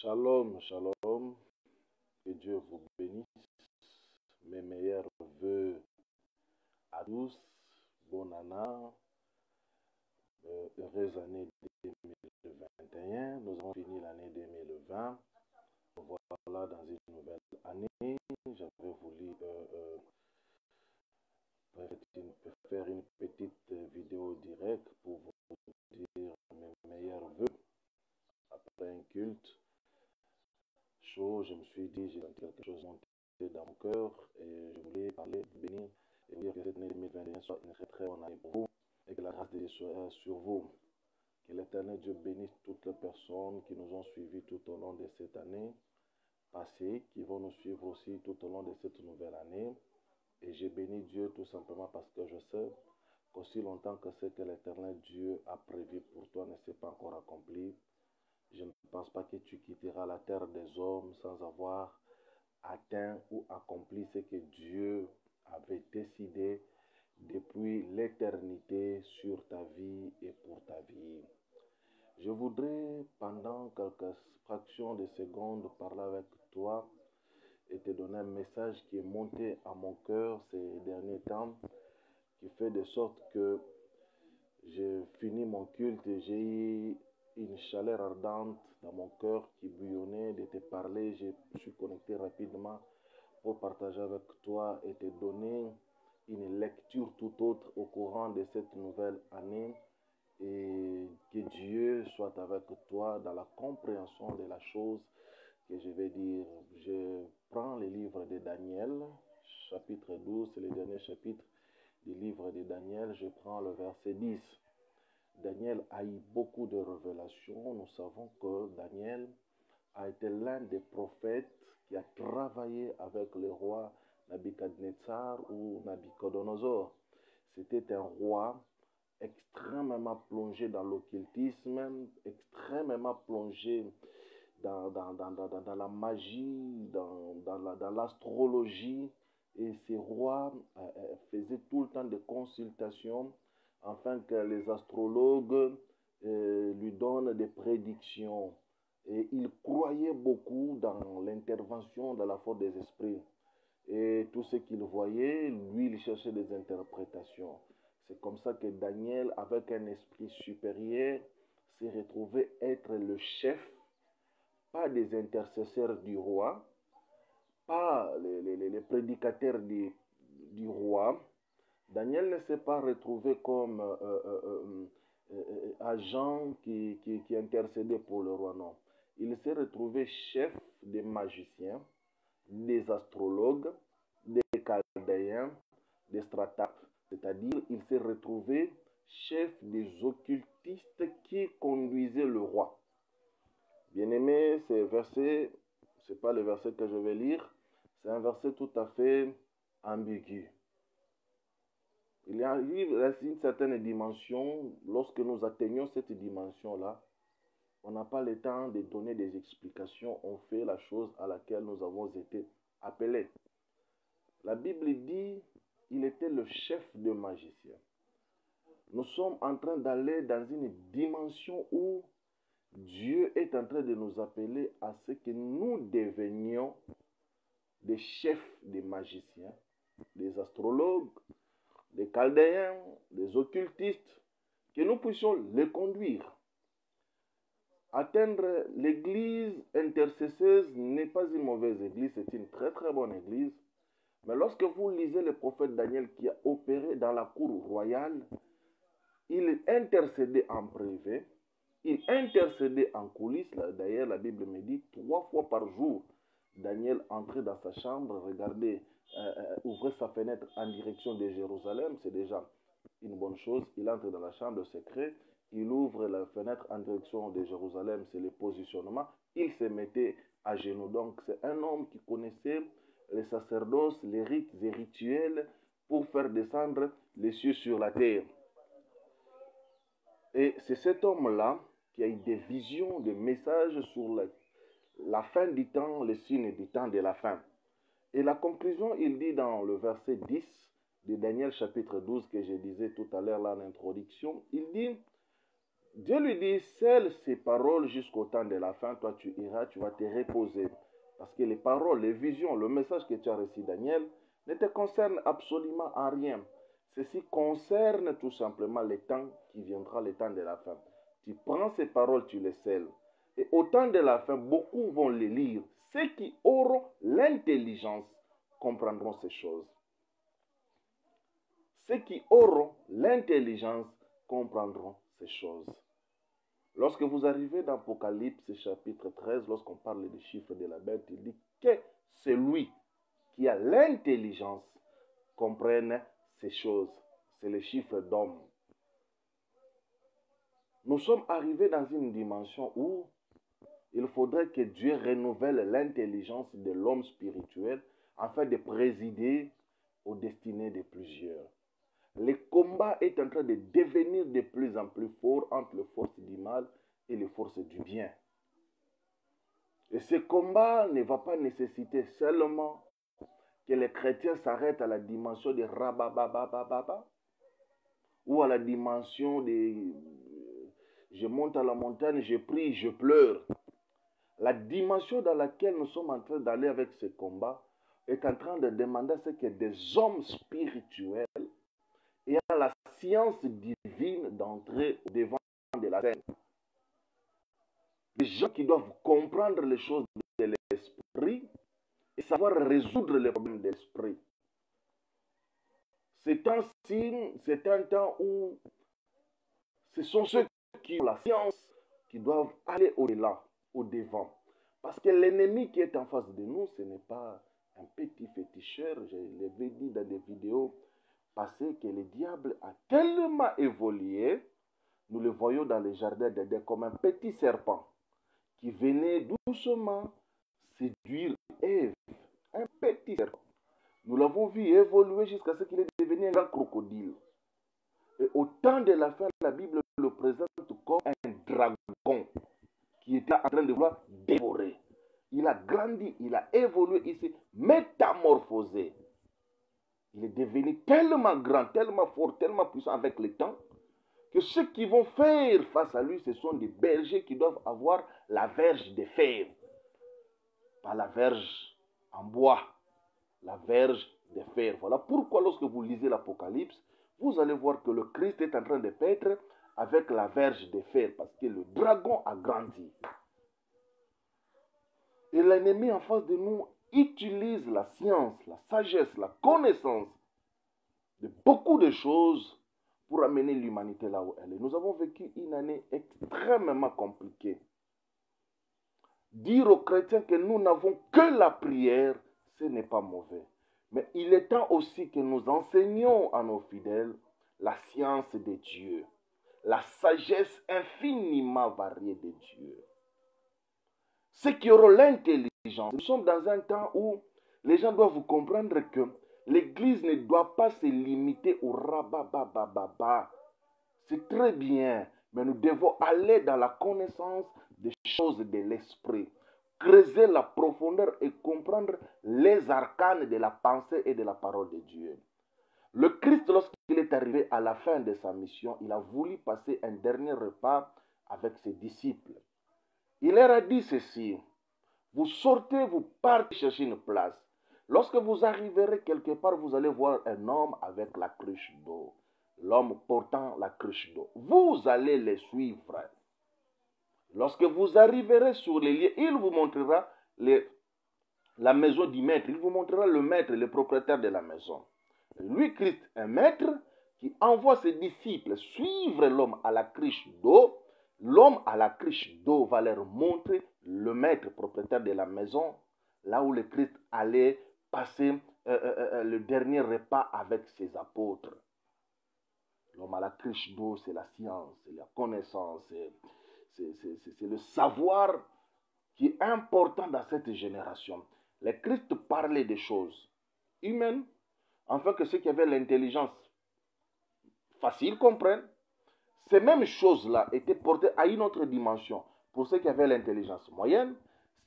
Shalom, shalom, que Dieu vous bénisse. Mes meilleurs vœux à tous. Bonne année, heureuse année 2021. Nous avons fini l'année 2020. Voilà, dans une nouvelle année. J'avais voulu faire une petite vidéo directe pour vous dire mes meilleurs vœux après un culte. Je me suis dit, j'ai senti quelque chose monter dans mon cœur et je voulais parler, bénir et dire que cette année 2021 soit une très très bonne année pour vous et que la grâce de Dieu soit sur vous. Que l'Éternel Dieu bénisse toutes les personnes qui nous ont suivis tout au long de cette année passée, qui vont nous suivre aussi tout au long de cette nouvelle année. Et j'ai béni Dieu tout simplement parce que je sais qu'aussi longtemps que ce que l'Éternel Dieu a prévu pour toi ne s'est pas encore accompli, je ne pense pas que tu quitteras la terre des hommes sans avoir atteint ou accompli ce que Dieu avait décidé depuis l'éternité sur ta vie et pour ta vie. Je voudrais, pendant quelques fractions de secondes, parler avec toi et te donner un message qui est monté à mon cœur ces derniers temps, qui fait de sorte que j'ai fini mon culte et j'ai eu une chaleur ardente dans mon cœur qui bouillonnait de te parler. Je suis connecté rapidement pour partager avec toi et te donner une lecture tout autre au courant de cette nouvelle année et que Dieu soit avec toi dans la compréhension de la chose que je vais dire. Je prends le livre de Daniel, chapitre 12, c'est le dernier chapitre du livre de Daniel. Je prends le verset 10. Daniel a eu beaucoup de révélations. Nous savons que Daniel a été l'un des prophètes qui a travaillé avec le roi Nabuchodonosor ou Nabucodonosor. C'était un roi extrêmement plongé dans l'occultisme, extrêmement plongé dans la magie, dans l'astrologie. Et ces rois faisaient tout le temps des consultations afin que les astrologues lui donnent des prédictions. Et il croyait beaucoup dans l'intervention de la force des esprits. Et tout ce qu'il voyait, lui, il cherchait des interprétations. C'est comme ça que Daniel, avec un esprit supérieur, s'est retrouvé être le chef, pas des intercesseurs du roi, pas les prédicateurs du roi. Daniel ne s'est pas retrouvé comme agent qui intercédait pour le roi, non. Il s'est retrouvé chef des magiciens, des astrologues, des chaldéens, des stratapes, c'est-à-dire il s'est retrouvé chef des occultistes qui conduisaient le roi. Bien-aimé, ce verset, ce n'est pas le verset que je vais lire, c'est un verset tout à fait ambigu. Il y a une certaine dimension, lorsque nous atteignons cette dimension-là, on n'a pas le temps de donner des explications, on fait la chose à laquelle nous avons été appelés. La Bible dit, il était le chef de magiciens. Nous sommes en train d'aller dans une dimension où Dieu est en train de nous appeler à ce que nous devenions des chefs des magiciens, des astrologues, des chaldéens, des occultistes, que nous puissions les conduire. Atteindre l'église intercesseuse n'est pas une mauvaise église, c'est une très très bonne église. Mais lorsque vous lisez le prophète Daniel qui a opéré dans la cour royale, il intercédait en privé, il intercédait en coulisses. D'ailleurs, la Bible me dit 3 fois par jour, Daniel entrait dans sa chambre, regardait, ouvrait sa fenêtre en direction de Jérusalem, c'est déjà une bonne chose. Il entre dans la chambre secrète, il ouvre la fenêtre en direction de Jérusalem, c'est le positionnement. Il se mettait à genoux. Donc, c'est un homme qui connaissait les sacerdoces, les rites et rituels pour faire descendre les cieux sur la terre. Et c'est cet homme-là qui a eu des visions, des messages sur la fin du temps, les signes du temps de la fin. Et la conclusion, il dit dans le verset 10 de Daniel chapitre 12 que je disais tout à l'heure là en introduction, il dit, Dieu lui dit, scelle ces paroles jusqu'au temps de la fin, toi tu iras, tu vas te reposer. Parce que les paroles, les visions, le message que tu as reçu, Daniel, ne te concerne absolument en rien. Ceci concerne tout simplement le temps qui viendra, le temps de la fin. Tu prends ces paroles, tu les scelles. Et au temps de la fin, beaucoup vont les lire. Ceux qui auront l'intelligence comprendront ces choses. Ceux qui auront l'intelligence comprendront ces choses. Lorsque vous arrivez dans Apocalypse chapitre 13, lorsqu'on parle des chiffres de la bête, il dit que celui qui a l'intelligence comprenne ces choses. C'est les chiffres d'homme. Nous sommes arrivés dans une dimension où il faudrait que Dieu renouvelle l'intelligence de l'homme spirituel afin de présider aux destinées de plusieurs. Le combat est en train de devenir de plus en plus fort entre les forces du mal et les forces du bien. Et ce combat ne va pas nécessiter seulement que les chrétiens s'arrêtent à la dimension de rabababababa ou à la dimension de je monte à la montagne, je prie, je pleure. La dimension dans laquelle nous sommes en train d'aller avec ce combat est en train de demander à ce que des hommes spirituels et à la science divine d'entrer devant de la scène. Des gens qui doivent comprendre les choses de l'esprit et savoir résoudre les problèmes de l'esprit. C'est un signe, c'est un temps où ce sont ceux qui ont la science qui doivent aller au-delà, au-devant. Parce que l'ennemi qui est en face de nous, ce n'est pas un petit féticheur. Je l'avais dit dans des vidéos passées que le diable a tellement évolué. Nous le voyons dans les jardins d'Éden comme un petit serpent qui venait doucement séduire Ève. Un petit serpent. Nous l'avons vu évoluer jusqu'à ce qu'il est devenu un grand crocodile. Et au temps de la fin, la Bible le présente comme un dragon qui était en train de vouloir dévorer. Il a grandi, il a évolué, il s'est métamorphosé. Il est devenu tellement grand, tellement fort, tellement puissant avec le temps, que ceux qui vont faire face à lui, ce sont des bergers qui doivent avoir la verge de fer. Pas la verge en bois, la verge de fer. Voilà pourquoi lorsque vous lisez l'Apocalypse, vous allez voir que le Christ est en train de paître avec la verge de fer, parce que le dragon a grandi. Et l'ennemi en face de nous utilise la science, la sagesse, la connaissance de beaucoup de choses pour amener l'humanité là où elle est. Nous avons vécu une année extrêmement compliquée. Dire aux chrétiens que nous n'avons que la prière, ce n'est pas mauvais. Mais il est temps aussi que nous enseignions à nos fidèles la science de Dieu, la sagesse infiniment variée de Dieu. Ceux qui auront l'intelligence, nous sommes dans un temps où les gens doivent comprendre que l'Église ne doit pas se limiter au rababababa. C'est très bien, mais nous devons aller dans la connaissance des choses de l'esprit, creuser la profondeur et comprendre les arcanes de la pensée et de la parole de Dieu. Le Christ, lorsqu'il est arrivé à la fin de sa mission, il a voulu passer un dernier repas avec ses disciples. Il leur a dit ceci: vous sortez, vous partez chercher une place. Lorsque vous arriverez quelque part, vous allez voir un homme avec la cruche d'eau. L'homme portant la cruche d'eau. Vous allez les suivre. Lorsque vous arriverez sur les lieux, il vous montrera la maison du maître. Il vous montrera le maître, le propriétaire de la maison. Lui, Christ, un maître qui envoie ses disciples suivre l'homme à la cruche d'eau. L'homme à la cruche d'eau va leur montrer le maître propriétaire de la maison, là où le Christ allait passer le dernier repas avec ses apôtres. L'homme à la cruche d'eau, c'est la science, c'est la connaissance, c'est le savoir qui est important dans cette génération. Le Christ parlait des choses humaines, afin que ceux qui avaient l'intelligence facile comprennent. Ces mêmes choses-là étaient portées à une autre dimension pour ceux qui avaient l'intelligence moyenne.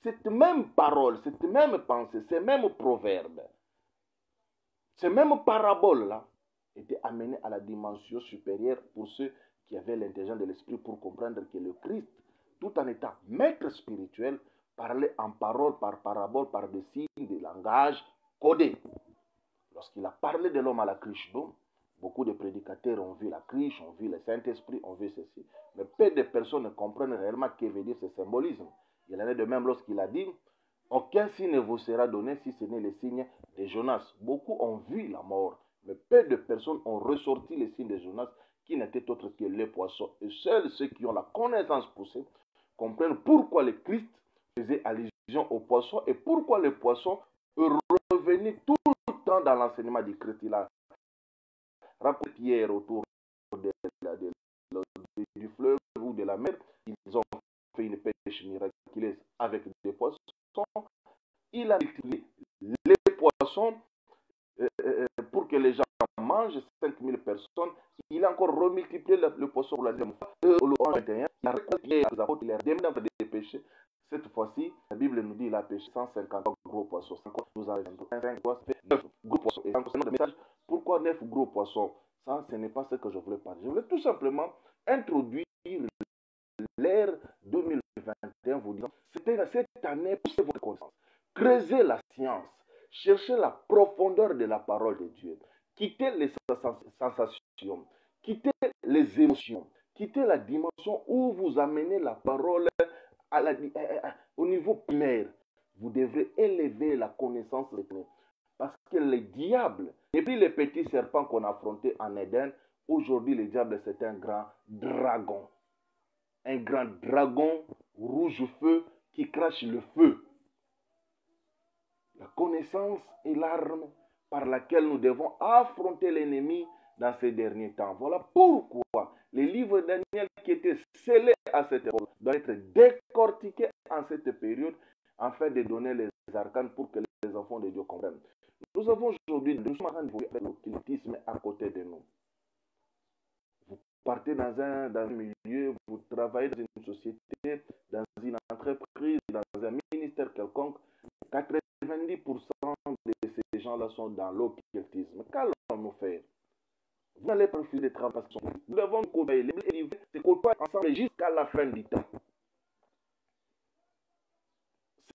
Cette même parole, cette même pensée, ces mêmes proverbes, ces mêmes paraboles-là étaient amenées à la dimension supérieure pour ceux qui avait l'intelligence de l'esprit pour comprendre que le Christ, tout en étant maître spirituel, parlait en parole, par parabole, par des signes, des langages codés. Lorsqu'il a parlé de l'homme à la cruche d'eau, beaucoup de prédicateurs ont vu la cruche, ont vu le Saint-Esprit, ont vu ceci. Mais peu de personnes ne comprennent réellement ce que veut dire ce symbolisme. Il en est de même lorsqu'il a dit « Aucun signe ne vous sera donné si ce n'est le signe de Jonas ». Beaucoup ont vu la mort, mais peu de personnes ont ressorti les signes de Jonas qui n'étaient autres que les poissons. Et seuls ceux qui ont la connaissance poussée comprennent pourquoi le Christ faisait allusion aux poissons et pourquoi les poissons revenaient tout le temps dans l'enseignement du Christ. Il a rapporté Pierre autour du fleuve ou de la mer. Ils ont fait une pêche miraculeuse avec des poissons. Il a multiplié les poissons pour que les gens mangent, 5000 personnes. Il a encore remultiplié le poisson pour la deuxième fois. Il a récolté les apôtres, il a demandé de pêcher. Cette fois-ci, la Bible nous dit qu'il a pêché 150 gros poissons. Nous avons 9 gros poissons. Et c'est notre message. Pourquoi 9 gros poissons? Ça, ce n'est pas ce que je voulais parler. Je voulais tout simplement introduire l'ère 2021, vous disant, c'était cette année, poussez votre connaissance, creusez la science, cherchez la profondeur de la parole de Dieu, quittez les sensations, quittez les émotions, quittez la dimension où vous amenez la parole au niveau primaire. Vous devrez élever la connaissance de Dieu. Parce que le diable, depuis les petits serpents qu'on a affrontés en Éden, aujourd'hui le diable c'est un grand dragon. Un grand dragon rouge feu qui crache le feu. La connaissance est l'arme par laquelle nous devons affronter l'ennemi dans ces derniers temps. Voilà pourquoi les livres de Daniel qui étaient scellés à cette époque doivent être décortiqués en cette période afin de donner les arcanes pour que les enfants de Dieu comprennent. Nous avons aujourd'hui, nous sommes en train de vivre avec l'occultisme à côté de nous. Vous partez dans un milieu, vous travaillez dans une société, dans une entreprise, dans un ministère quelconque, 90% de ces gens-là sont dans l'occultisme. Qu'allons-nous faire? Vous n'allez pas refuser de travailler. Nous devons côtoyer. Les livres se côtoient ensemble jusqu'à la fin du temps.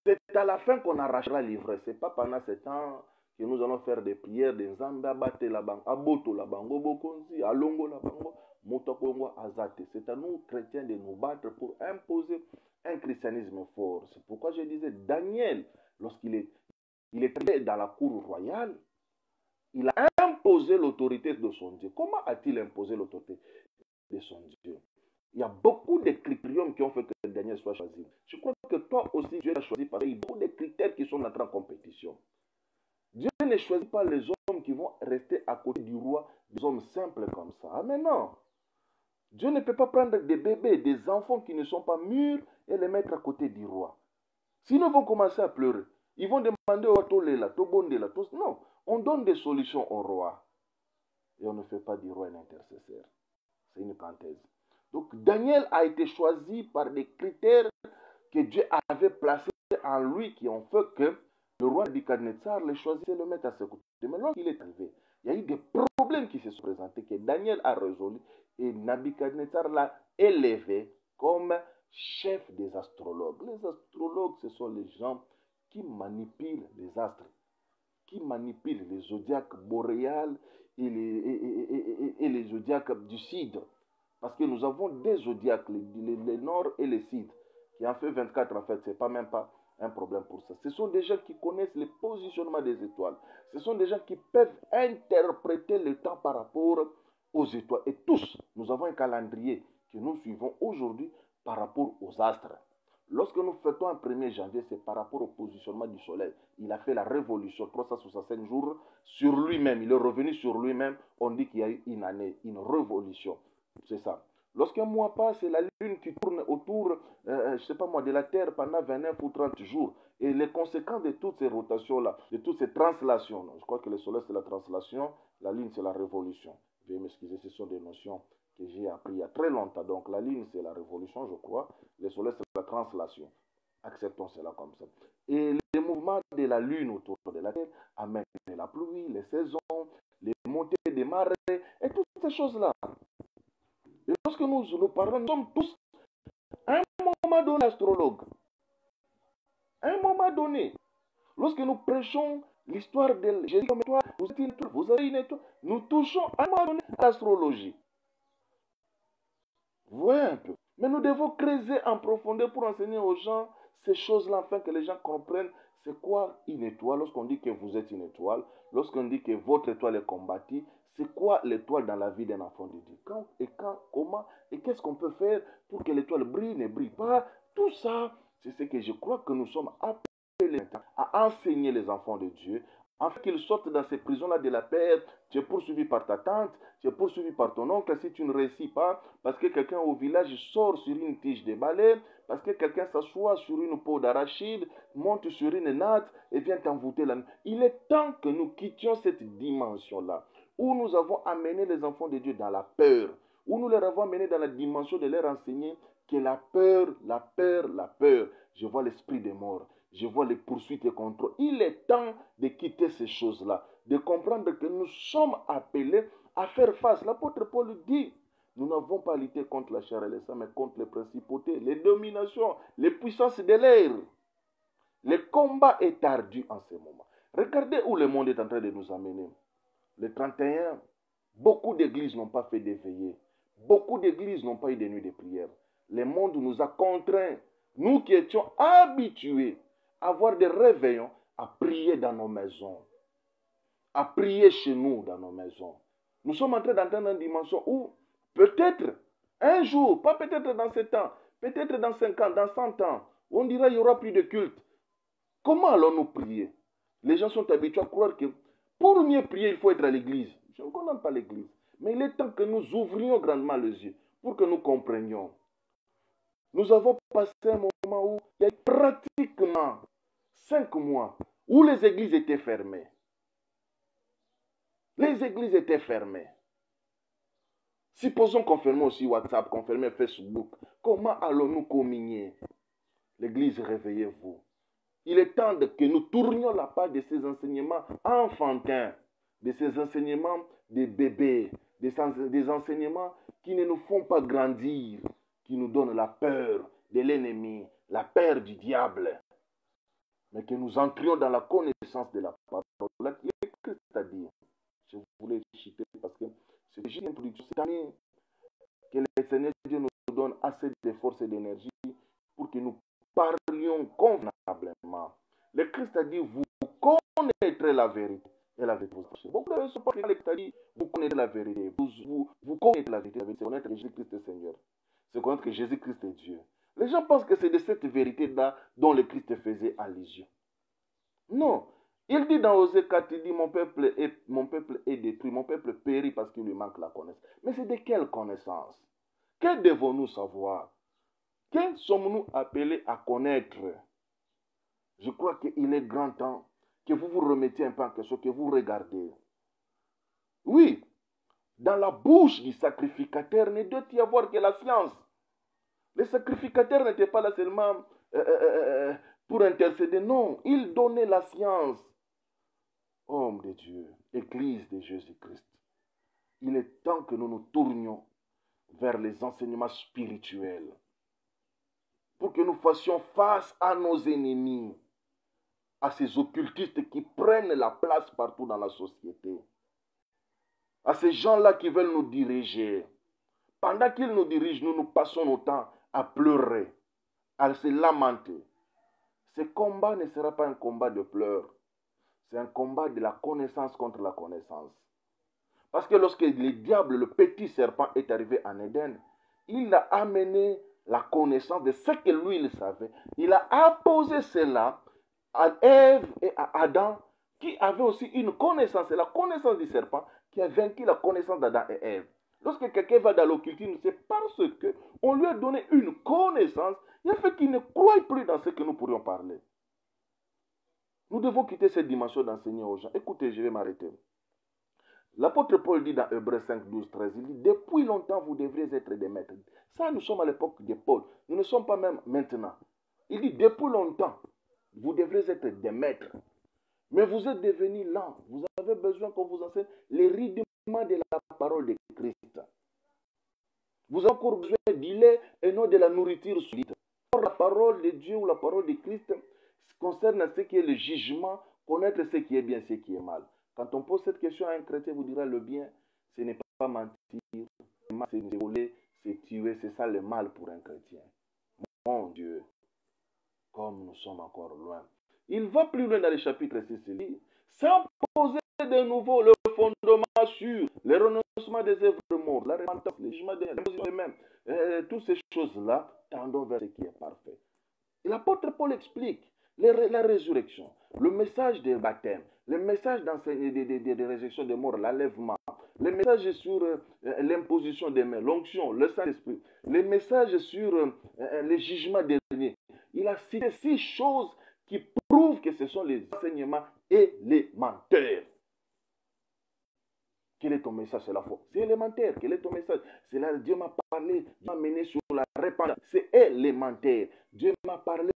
C'est à la fin qu'on arrachera l'ivresse. Ce n'est pas pendant ce temps que nous allons faire des prières, des zambes, abate la banque, aboto la bango, bokonzi, alongo la bango, motokongo azate. C'est à nous, chrétiens, de nous battre pour imposer un christianisme fort. C'est pourquoi je disais, Daniel, lorsqu'il est arrivé dans la cour royale, il a imposé l'autorité de son Dieu. Comment a-t-il imposé l'autorité de son Dieu? Il y a beaucoup de critères qui ont fait que Daniel soit choisi. Je crois que toi aussi, Dieu l'a choisi parce qu'il y a beaucoup de critères qui sont entrés en compétition. Dieu ne choisit pas les hommes qui vont rester à côté du roi, des hommes simples comme ça. Ah mais non. Dieu ne peut pas prendre des bébés, des enfants qui ne sont pas mûrs et les mettre à côté du roi. Sinon, ils vont commencer à pleurer. Ils vont demander au Tolela, Tobondela, non. On donne des solutions au roi. Et on ne fait pas du roi un intercesseur. C'est une parenthèse. Donc Daniel a été choisi par des critères que Dieu avait placés en lui qui ont fait que le roi Nebuchadnezzar le choisissait et le mettre à ses côtés. Mais lorsqu'il est arrivé, il y a eu des problèmes qui se sont présentés que Daniel a résolus et Nebuchadnezzar l'a élevé comme chef des astrologues. Les astrologues, ce sont les gens qui manipulent les astres, qui manipulent les zodiaques boréales et les zodiaques du Sud. Parce que nous avons des zodiaques, les Nord et les Sud, qui en fait 24 en fait, ce n'est pas même pas un problème pour ça. Ce sont des gens qui connaissent le positionnement des étoiles. Ce sont des gens qui peuvent interpréter le temps par rapport aux étoiles. Et tous, nous avons un calendrier que nous suivons aujourd'hui par rapport aux astres. Lorsque nous fêtons un 1er janvier, c'est par rapport au positionnement du soleil. Il a fait la révolution, 365 jours sur lui-même. Il est revenu sur lui-même. On dit qu'il y a eu une année, une révolution. C'est ça. Lorsqu'un mois passe, c'est la lune qui tourne autour, je ne sais pas moi, de la Terre pendant 29 ou 30 jours. Et les conséquences de toutes ces rotations-là, de toutes ces translations, je crois que le soleil c'est la translation, la lune c'est la révolution. Veuillez m'excuser, ce sont des notions que j'ai appris il y a très longtemps. Donc la lune c'est la révolution, je crois. Le soleil c'est la translation. Acceptons cela comme ça. Et les mouvements de la lune autour de la Terre amènent la pluie, les saisons, les montées des marées et toutes ces choses-là. Et lorsque nous parlons, nous sommes tous, à un moment donné, astrologues. À un moment donné, lorsque nous prêchons l'histoire de Jésus comme étoile, vous êtes une étoile, vous avez une étoile, nous touchons à un moment donné à l'astrologie. Vous voyez un peu. Mais nous devons creuser en profondeur pour enseigner aux gens ces choses-là, afin que les gens comprennent c'est quoi une étoile. Lorsqu'on dit que vous êtes une étoile, lorsqu'on dit que votre étoile est combattue, c'est quoi l'étoile dans la vie d'un enfant de Dieu? Comment, et qu'est-ce qu'on peut faire pour que l'étoile brille, ne brille pas? Tout ça, c'est ce que je crois que nous sommes appelés à enseigner les enfants de Dieu, afin qu'ils sortent dans ces prisons-là de la paix. Tu es poursuivi par ta tante, tu es poursuivi par ton oncle si tu ne réussis pas, parce que quelqu'un au village sort sur une tige de balai, parce que quelqu'un s'assoit sur une peau d'arachide, monte sur une natte et vient t'envoûter la nuit. Il est temps que nous quittions cette dimension-là, où nous avons amené les enfants de Dieu dans la peur, où nous les avons amenés dans la dimension de leur enseigner que la peur, la peur, la peur. Je vois l'esprit des morts. Je vois les poursuites et contrôles. Il est temps de quitter ces choses-là, de comprendre que nous sommes appelés à faire face. L'apôtre Paul dit, nous n'avons pas lutté contre la chair et le sang, mais contre les principautés, les dominations, les puissances de l'air. Le combat est ardu en ce moment. Regardez où le monde est en train de nous amener. Le 31, beaucoup d'églises n'ont pas fait d'éveillés. Beaucoup d'églises n'ont pas eu de nuits de prière. Le monde nous a contraints, nous qui étions habitués à avoir des réveillons, à prier dans nos maisons, à prier chez nous dans nos maisons. Nous sommes en train d'entrer dans une dimension où peut-être un jour, pas peut-être dans 7 ans, peut-être dans 5 ans, dans 100 ans, on dira qu'il n'y aura plus de culte. Comment allons-nous prier? Les gens sont habitués à croire que pour mieux prier, il faut être à l'église. Je ne condamne pas l'église. Mais il est temps que nous ouvrions grandement les yeux pour que nous comprenions. Nous avons passé un moment où il y a pratiquement 5 mois où les églises étaient fermées. Les églises étaient fermées. Supposons qu'on ferme aussi WhatsApp, qu'on ferme Facebook. Comment allons-nous communier? L'église, réveillez-vous. Il est temps que nous tournions la page de ces enseignements enfantins, de ces enseignements des bébés, des enseignements qui ne nous font pas grandir, qui nous donnent la peur de l'ennemi, la peur du diable, mais que nous entrions dans la connaissance de la parole. Là, il y a Christ à dire. Je voulais citer parce que c'est juste une introduction. Cette année, que le Seigneur Dieu nous donne assez de force et d'énergie pour que nous parlions convenablement. Le Christ a dit, vous connaîtrez la vérité. Et la vérité vous touche. Beaucoup de personnes pensent que le Christ a dit, vous connaîtrez la vérité. Vous connaîtrez la vérité. C'est connaître que Jésus-Christ est Seigneur. C'est connaître que Jésus-Christ est Dieu. Les gens pensent que c'est de cette vérité-là dont le Christ faisait allusion. Non. Il dit dans Osée 4, il dit, mon peuple est détruit, mon peuple périt parce qu'il lui manque la connaissance. Mais c'est de quelle connaissance? Que devons-nous savoir? Que sommes-nous appelés à connaître? Je crois qu'il est grand temps que vous vous remettiez un peu en question, que vous regardez. Oui, dans la bouche du sacrificateur ne doit y avoir que la science. Le sacrificateur n'était pas là seulement pour intercéder, non, il donnait la science. Homme de Dieu, Église de Jésus-Christ, il est temps que nous nous tournions vers les enseignements spirituels pour que nous fassions face à nos ennemis, à ces occultistes qui prennent la place partout dans la société, à ces gens-là qui veulent nous diriger. Pendant qu'ils nous dirigent, nous passons notre temps à pleurer, à se lamenter. Ce combat ne sera pas un combat de pleurs, c'est un combat de la connaissance contre la connaissance. Parce que lorsque le diable, le petit serpent, est arrivé en Éden, il a amené la connaissance de ce que lui, il savait. Il a apposé cela à Ève et à Adam, qui avaient aussi une connaissance. C'est la connaissance du serpent qui a vaincu la connaissance d'Adam et Ève. Lorsque quelqu'un va dans l'occultisme, c'est parce qu'on lui a donné une connaissance, il a fait qu'il ne croit plus dans ce que nous pourrions parler. Nous devons quitter cette dimension d'enseigner aux gens. Écoutez, je vais m'arrêter. L'apôtre Paul dit dans Hébreux 5, 12, 13, il dit, depuis longtemps, vous devriez être des maîtres. Ça, nous sommes à l'époque de Paul. Nous ne sommes pas même maintenant. Il dit, depuis longtemps, vous devriez être des maîtres. Mais vous êtes devenus lents. Vous avez besoin qu'on vous enseigne les rudiments de la parole de Christ. Vous avez encore besoin du lait et non de la nourriture solide. Or, la parole de Dieu ou la parole de Christ concerne ce qui est le jugement, connaître ce qui est bien, ce qui est mal. Quand on pose cette question à un chrétien, vous dira le bien, ce n'est pas mentir, c'est voler, c'est tuer, c'est ça le mal pour un chrétien. Mon Dieu, comme nous sommes encore loin. Il va plus loin dans le chapitre 6, il dit, sans poser de nouveau le fondement sur le renoncement des œuvres mortes, la repentance, le jugement des mêmes, toutes ces choses-là tendons vers ce qui est parfait. Et l'apôtre Paul explique la résurrection, le message des baptêmes, le message de résurrection des morts, l'enlèvement, le message sur l'imposition des mains, l'onction, le Saint-Esprit, le message sur le jugement dernier. Il a cité 6 choses qui prouvent que ce sont les enseignements élémentaires. Quel est ton message? C'est la foi. C'est élémentaire. Quel est ton message? C'est là, Dieu m'a parlé, Dieu m'a mené sur la repentance. C'est élémentaire. Dieu m'a parlé